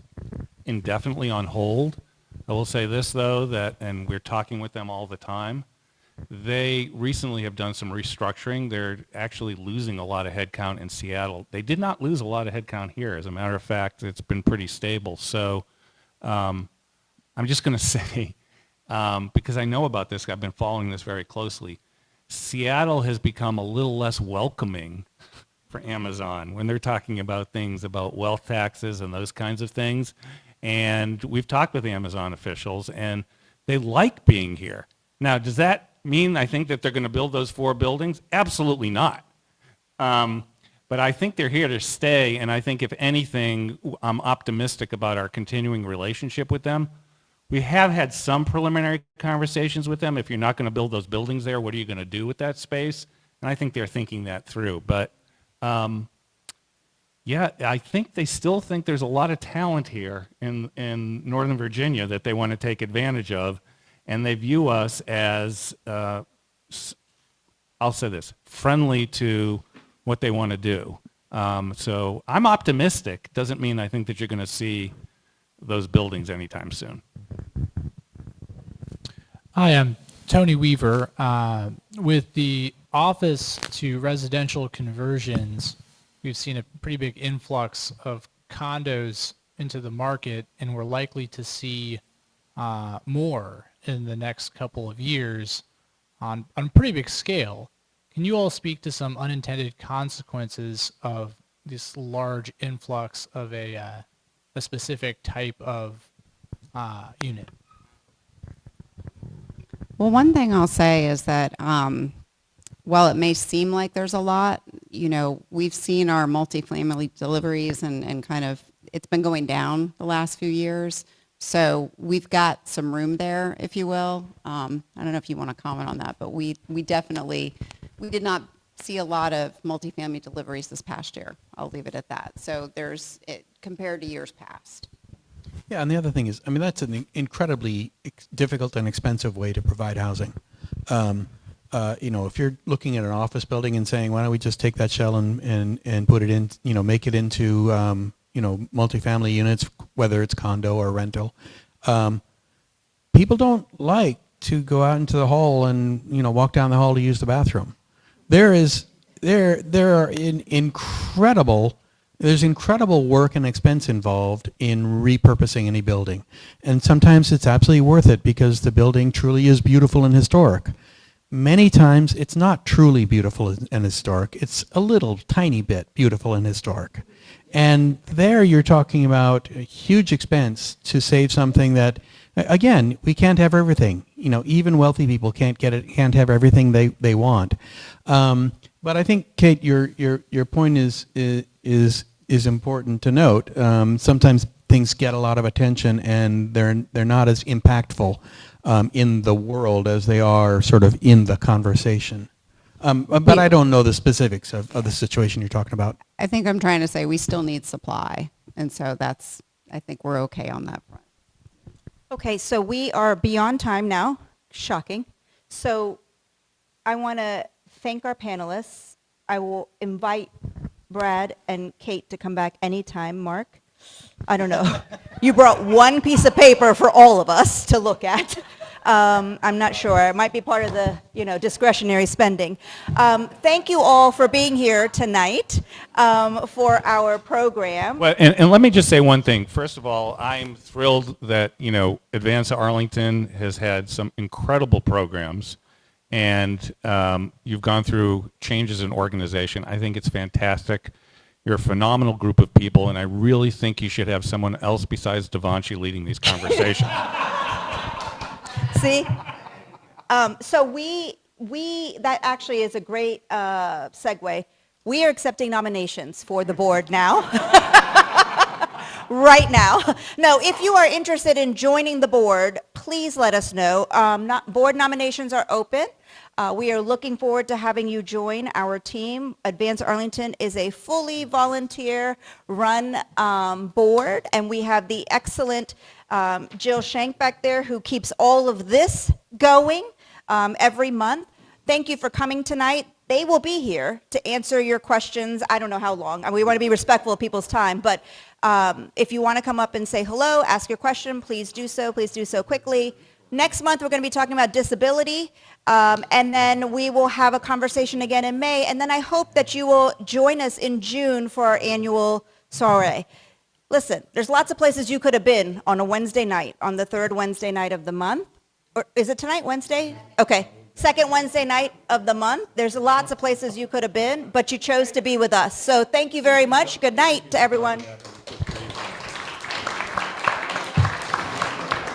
indefinitely on hold. I will say this, though, and we're talking with them all the time, they recently have done some restructuring. They're actually losing a lot of headcount in Seattle. They did not lose a lot of headcount here. As a matter of fact, it's been pretty stable. So I'm just going to say, because I know about this, I've been following this very closely, Seattle has become a little less welcoming for Amazon when they're talking about things about wealth taxes and those kinds of things. And we've talked with Amazon officials, and they like being here. Now, does that mean I think that they're going to build those 4 buildings? Absolutely not. But I think they're here to stay, and I think if anything, I'm optimistic about our continuing relationship with them. We have had some preliminary conversations with them. If you're not going to build those buildings there, what are you going to do with that space? And I think they're thinking that through. But yeah, I think they still think there's a lot of talent here in Northern Virginia that they want to take advantage of. And they view us as, I'll say this, friendly to what they want to do. So I'm optimistic. Doesn't mean I think that you're going to see those buildings anytime soon. Hi, I'm Tony Weaver with the office to residential conversions, we've seen a pretty big influx of condos into the market, and we're likely to see more in the next couple of years on a pretty big scale. Can you all speak to some unintended consequences of this large influx of a specific type of unit? Well, one thing I'll say is that while it may seem like there's a lot, we've seen our multifamily deliveries and kind of, it's been going down the last few years. So we've got some room there, if you will. I don't know if you want to comment on that, but we did not see a lot of multifamily deliveries this past year. I'll leave it at that. So compared to years past. Yeah, and the other thing is, that's an incredibly difficult and expensive way to provide housing. If you're looking at an office building and saying, why don't we just take that shell and put it in, make it into, multifamily units, whether it's condo or rental, people don't like to go out into the hall and, walk down the hall to use the bathroom. There's incredible work and expense involved in repurposing any building. And sometimes it's absolutely worth it because the building truly is beautiful and historic. Many times it's not truly beautiful and historic. It's a little tiny bit beautiful and historic. And there you're talking about a huge expense to save something that, again, we can't have everything. Even wealthy people can't have everything they want. But I think, Kate, your point is important to note. Sometimes things get a lot of attention and they're not as impactful in the world as they are sort of in the conversation. But I don't know the specifics of the situation you're talking about. I think I'm trying to say we still need supply. And so I think we're okay on that front. Okay, so we are beyond time now. Shocking. So I want to thank our panelists. I will invite Brad and Kate to come back anytime. Mark, I don't know. You brought one piece of paper for all of us to look at. I'm not sure. It might be part of the, discretionary spending. Thank you all for being here tonight for our program. Well, and let me just say one thing. First of all, I'm thrilled that, Advance Arlington has had some incredible programs, and you've gone through changes in organization. I think it's fantastic. You're a phenomenal group of people, and I really think you should have someone else besides Devanshi leading these conversations. See? So that actually is a great segue. We are accepting nominations for the board now. Right now. No, if you are interested in joining the board, please let us know. Board nominations are open. We are looking forward to having you join our team. Advance Arlington is a fully volunteer-run board, and we have the excellent Jill Shank back there who keeps all of this going every month. Thank you for coming tonight. They will be here to answer your questions. I don't know how long. We want to be respectful of people's time, but if you want to come up and say hello, ask your question, please do so. Please do so quickly. Next month, we're going to be talking about disability, and then we will have a conversation again in May, and then I hope that you will join us in June for our annual soiree. Listen, there's lots of places you could have been on a Wednesday night, on the third Wednesday night of the month. Or is it tonight, Wednesday? Okay. Second Wednesday night of the month. There's lots of places you could have been, but you chose to be with us. So thank you very much. Good night to everyone.